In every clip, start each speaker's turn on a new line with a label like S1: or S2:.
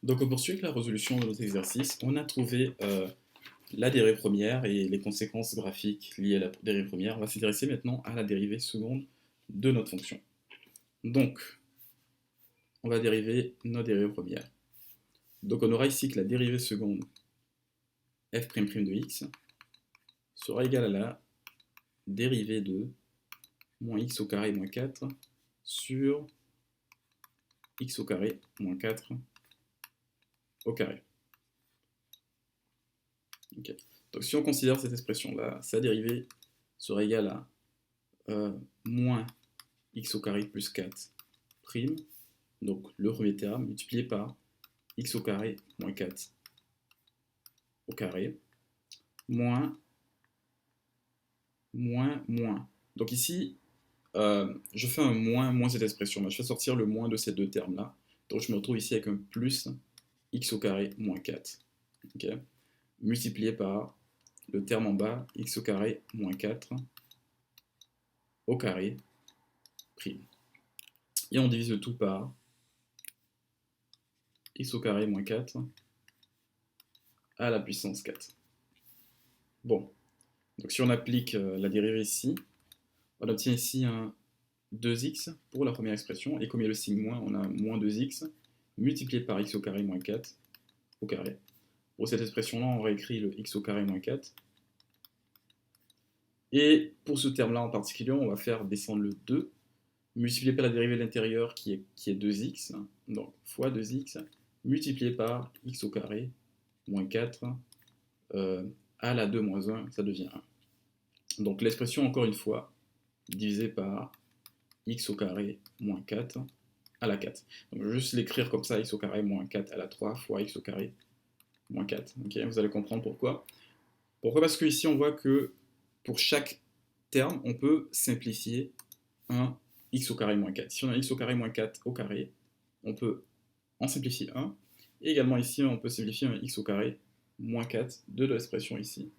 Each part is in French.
S1: Donc on poursuit avec la résolution de notre exercice. On a trouvé la dérivée première et les conséquences graphiques liées à la dérivée première. On va s'intéresser maintenant à la dérivée seconde de notre fonction. Donc, on va dériver notre dérivée première. Donc on aura ici que la dérivée seconde f'' de x sera égale à la dérivée de moins x au carré moins 4 sur x au carré moins 4 au carré. Okay. Donc si on considère cette expression-là, sa dérivée sera égale à moins x au carré plus 4 prime, donc le premier terme, multiplié par x au carré moins 4 au carré, moins. Donc ici, je fais un moins cette expression-là. Je fais sortir le moins de ces deux termes-là. Donc je me retrouve ici avec un plus x au carré moins 4. Okay, multiplié par le terme en bas, x au carré moins 4 au carré prime. Et on divise le tout par x au carré moins 4 à la puissance 4. Bon, donc si on applique la dérivée ici, on obtient ici un 2x pour la première expression, et comme il y a le signe moins, on a moins 2x multiplié par x au carré moins 4 au carré. Pour cette expression-là, on réécrit le x au carré moins 4. Et pour ce terme-là en particulier, on va faire descendre le 2, multiplié par la dérivée de l'intérieur qui est 2x, donc fois 2x, multiplié par x au carré moins 4 à la 2 moins 1, ça devient 1. Donc l'expression, encore une fois, divisée par x au carré moins 4 à la 4. Donc je vais juste l'écrire comme ça, x au carré moins 4 à la 3 fois x au carré moins 4. Okay, vous allez comprendre pourquoi. Pourquoi? Parce que ici on voit que pour chaque terme, on peut simplifier un x au carré moins 4. Si on a x au carré moins 4 au carré, on peut en simplifier un. Et également ici, on peut simplifier un x au carré moins 4 de l'expression ici.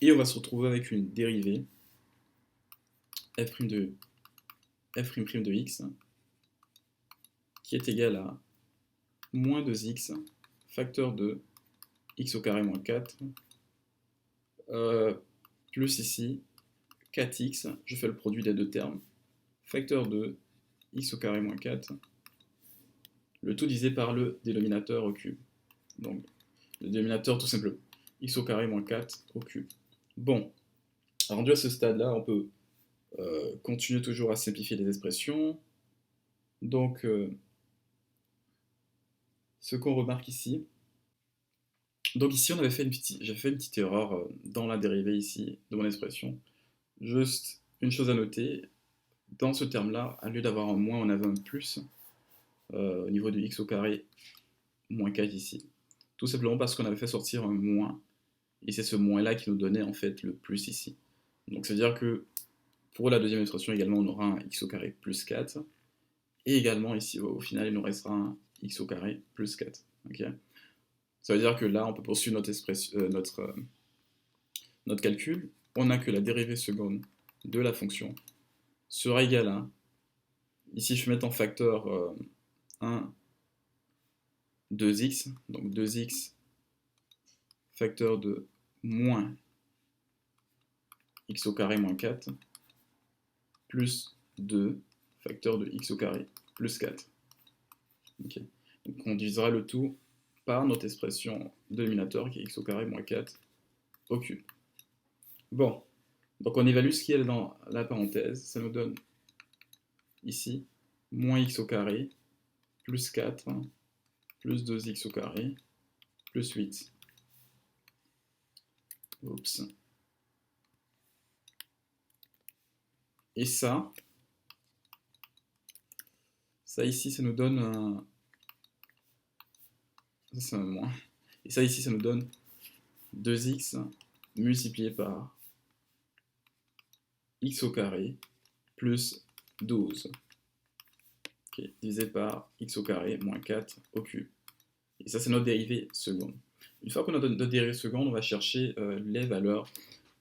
S1: Et on va se retrouver avec une dérivée f' de x qui est égale à moins 2x facteur de x au carré moins 4 plus ici 4x, je fais le produit des deux termes, facteur de x au carré moins 4, le tout divisé par le dénominateur au cube. Donc le dénominateur tout simplement, x au carré moins 4 au cube. Bon, rendu à ce stade-là, on peut continuer toujours à simplifier les expressions. Donc ce qu'on remarque ici, donc ici j'avais fait une petite erreur dans la dérivée ici de mon expression. Juste une chose à noter, dans ce terme-là, au lieu d'avoir un moins, on avait un plus au niveau de x au carré moins 4 ici. Tout simplement parce qu'on avait fait sortir un moins, et c'est ce moins-là qui nous donnait en fait le plus ici. Donc ça veut dire que pour la deuxième expression également, on aura un x au carré plus 4, et également ici au final, il nous restera un x au carré plus 4. Okay, ça veut dire que là, on peut poursuivre notre calcul. On a que la dérivée seconde de la fonction sera égale à, ici je vais mettre en facteur 1, 2x, donc 2x facteur de moins x au carré moins 4 plus 2 facteur de x au carré plus 4. Okay. Donc on divisera le tout par notre expression dénominateur qui est x au carré moins 4 au cube. Bon, donc on évalue ce qui est dans la parenthèse, ça nous donne ici moins x au carré plus 4 plus 2x au carré plus 8. Oups. Et ça ici, ça nous donne un... Ça, c'est un moins. Et ça ici, ça nous donne 2x multiplié par x au carré plus 12. Okay, divisé par x au carré moins 4 au cube. Et ça, c'est notre dérivée seconde. Une fois qu'on a notre dérivée seconde, on va chercher les valeurs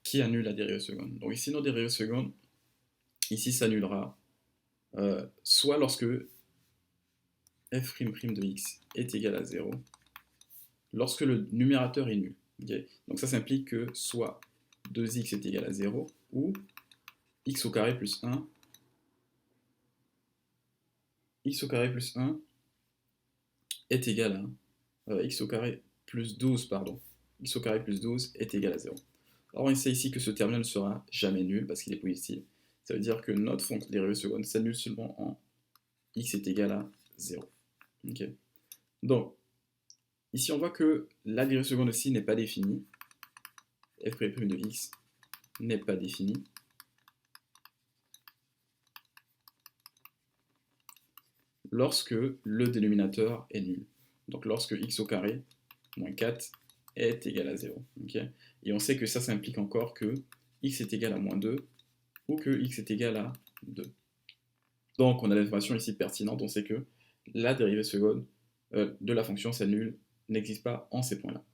S1: qui annulent la dérivée seconde. Donc ici, notre dérivée seconde, ici, s'annulera soit lorsque f' de x est égal à 0 lorsque le numérateur est nul. Okay, donc ça implique que soit 2x est égal à 0 ou x au carré plus 1, x au carré plus 1 est égal à x au carré plus 12, pardon, x au carré plus 12 est égal à 0. Alors on sait ici que ce terme-là ne sera jamais nul parce qu'il est positif. Ça veut dire que notre fonction dérivée seconde s'annule seulement en x est égal à 0. Okay. Donc, ici on voit que la dérivée seconde aussi n'est pas définie. f' de x n'est pas définie. Lorsque le dénominateur est nul. Donc lorsque x au carré moins 4 est égal à 0. Okay, et on sait que ça implique encore que x est égal à moins 2 ou que x est égal à 2. Donc on a l'information ici pertinente, on sait que la dérivée seconde de la fonction s'annule, n'existe pas en ces points-là.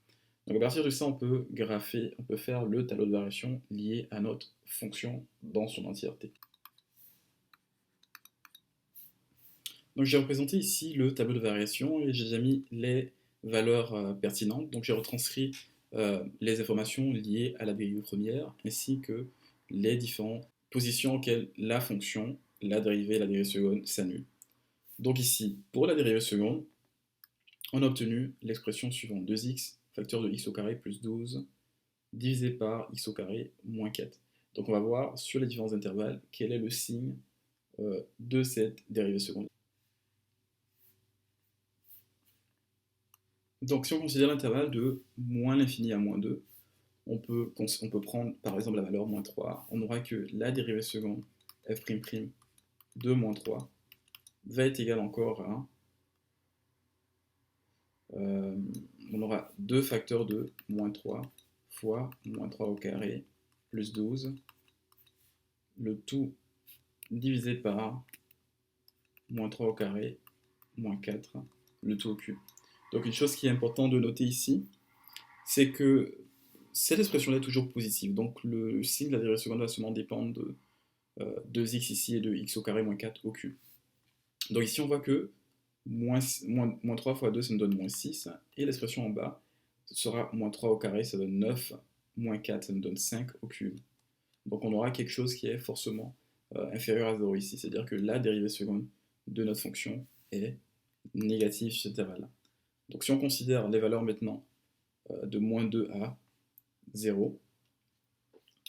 S1: Donc à partir de ça, on peut grapher, on peut faire le tableau de variation lié à notre fonction dans son entièreté. Donc j'ai représenté ici le tableau de variation et j'ai déjà mis les valeurs pertinentes. Donc j'ai retranscrit les informations liées à la dérivée première ainsi que les différentes positions auxquelles la fonction, la dérivée seconde s'annule. Donc ici, pour la dérivée seconde, on a obtenu l'expression suivante, 2x facteur de x au carré plus 12 divisé par x au carré moins 4. Donc on va voir sur les différents intervalles quel est le signe de cette dérivée seconde. Donc si on considère l'intervalle de moins l'infini à moins 2, on peut prendre par exemple la valeur moins 3. On aura que la dérivée seconde f' de moins 3 va être égale encore à... on aura 2 facteurs de moins 3 fois moins 3 au carré plus 12, le tout divisé par moins 3 au carré moins 4, le tout au cube. Donc une chose qui est importante de noter ici, c'est que cette expression-là est toujours positive. Donc le signe de la dérivée seconde va seulement dépendre de 2x ici et de x au carré moins 4 au cube. Donc ici on voit que moins 3 fois 2 ça nous donne moins 6, et l'expression en bas ce sera moins 3 au carré, ça donne 9, moins 4 ça nous donne 5 au cube. Donc on aura quelque chose qui est forcément inférieur à 0 ici, c'est-à-dire que la dérivée seconde de notre fonction est négative sur cet intervalle-là. Donc si on considère les valeurs maintenant de moins 2 à 0,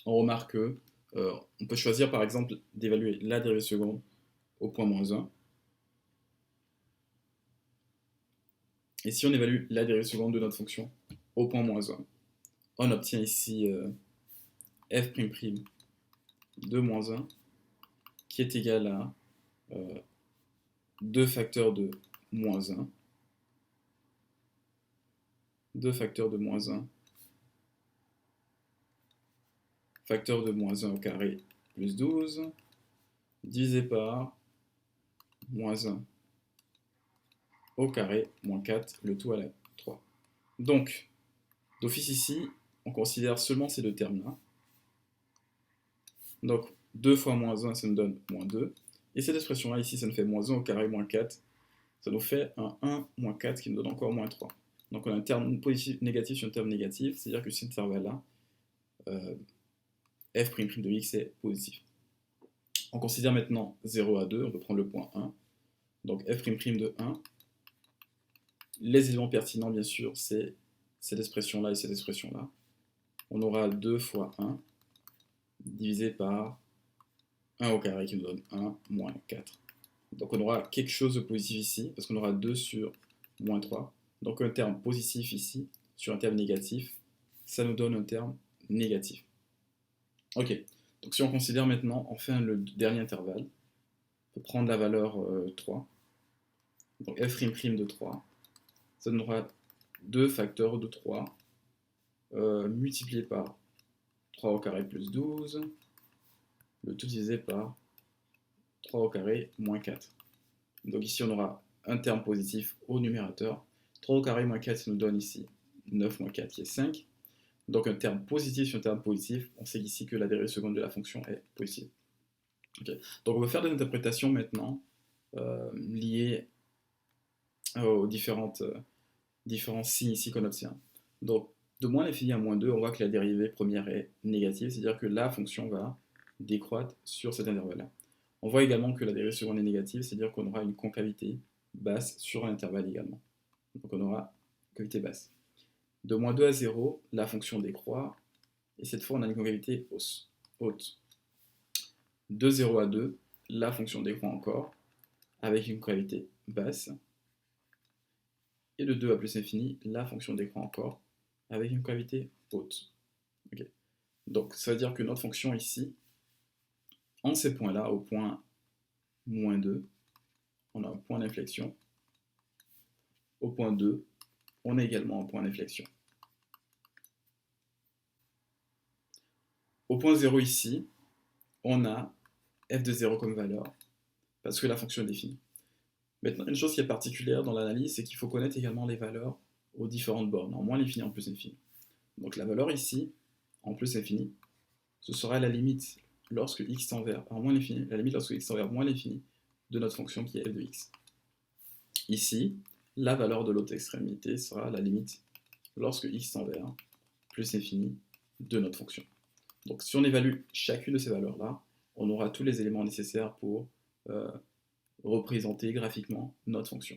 S1: on remarque que on peut choisir par exemple d'évaluer la dérivée seconde au point moins 1. Et si on évalue la dérivée seconde de notre fonction au point moins 1, on obtient ici f' de moins 1 qui est égal à 2 facteurs de moins 1, 2 facteurs de moins 1, facteur de moins 1 au carré plus 12, divisé par moins 1 au carré moins 4, le tout à la 3. Donc, d'office ici, on considère seulement ces deux termes-là. Donc, 2 fois moins 1, ça nous donne moins 2. Et cette expression-là, ici, ça nous fait moins 1 au carré moins 4. Ça nous fait un 1 moins 4 qui nous donne encore moins 3. Donc, on a un terme positif négatif sur un terme négatif, c'est-à-dire que cet intervalle-là, f' de x est positif. On considère maintenant 0 à 2, on peut prendre le point 1. Donc, f' de 1. Les éléments pertinents, bien sûr, c'est cette expression-là et cette expression-là. On aura 2 fois 1 divisé par 1 au carré qui nous donne 1 moins 4. Donc on aura quelque chose de positif ici, parce qu'on aura 2 sur moins 3. Donc un terme positif ici, sur un terme négatif, ça nous donne un terme négatif. Ok, donc si on considère maintenant, enfin le dernier intervalle, on peut prendre la valeur 3. Donc f' de 3, ça donnera 2 facteurs de 3 multiplié par 3 au carré plus 12, le tout divisé par 3 au carré moins 4. Donc ici on aura un terme positif au numérateur. 3 au carré moins 4 ça nous donne ici 9 moins 4 qui est 5. Donc un terme positif sur un terme positif, on sait ici que la dérivée seconde de la fonction est positive. Okay. Donc on va faire des interprétations maintenant liées aux différents signes ici qu'on obtient. Donc, de moins l'infini à moins 2, on voit que la dérivée première est négative, c'est-à-dire que la fonction va décroître sur cet intervalle-là. On voit également que la dérivée seconde est négative, c'est-à-dire qu'on aura une concavité basse sur l'intervalle également. Donc on aura une concavité basse. De moins 2 à 0, la fonction décroît, et cette fois on a une concavité haute. De 0 à 2, la fonction décroît encore, avec une concavité basse. Et de 2 à plus infini, la fonction décroît encore, avec une concavité haute. Okay. Donc ça veut dire que notre fonction ici, en ces points-là, au point moins 2, on a un point d'inflexion. Au point 2, on a également un point d'inflexion. Au point 0 ici, on a f de 0 comme valeur, parce que la fonction est définie. Maintenant, une chose qui est particulière dans l'analyse, c'est qu'il faut connaître également les valeurs aux différentes bornes, en moins l'infini, en plus l'infini. Donc la valeur ici, en plus l'infini, ce sera la limite lorsque x tend vers moins l'infini, la limite lorsque x tend vers moins l'infini de notre fonction qui est f de x. Ici, la valeur de l'autre extrémité sera la limite lorsque x tend vers plus l'infini de notre fonction. Donc si on évalue chacune de ces valeurs-là, on aura tous les éléments nécessaires pour représenter graphiquement notre fonction.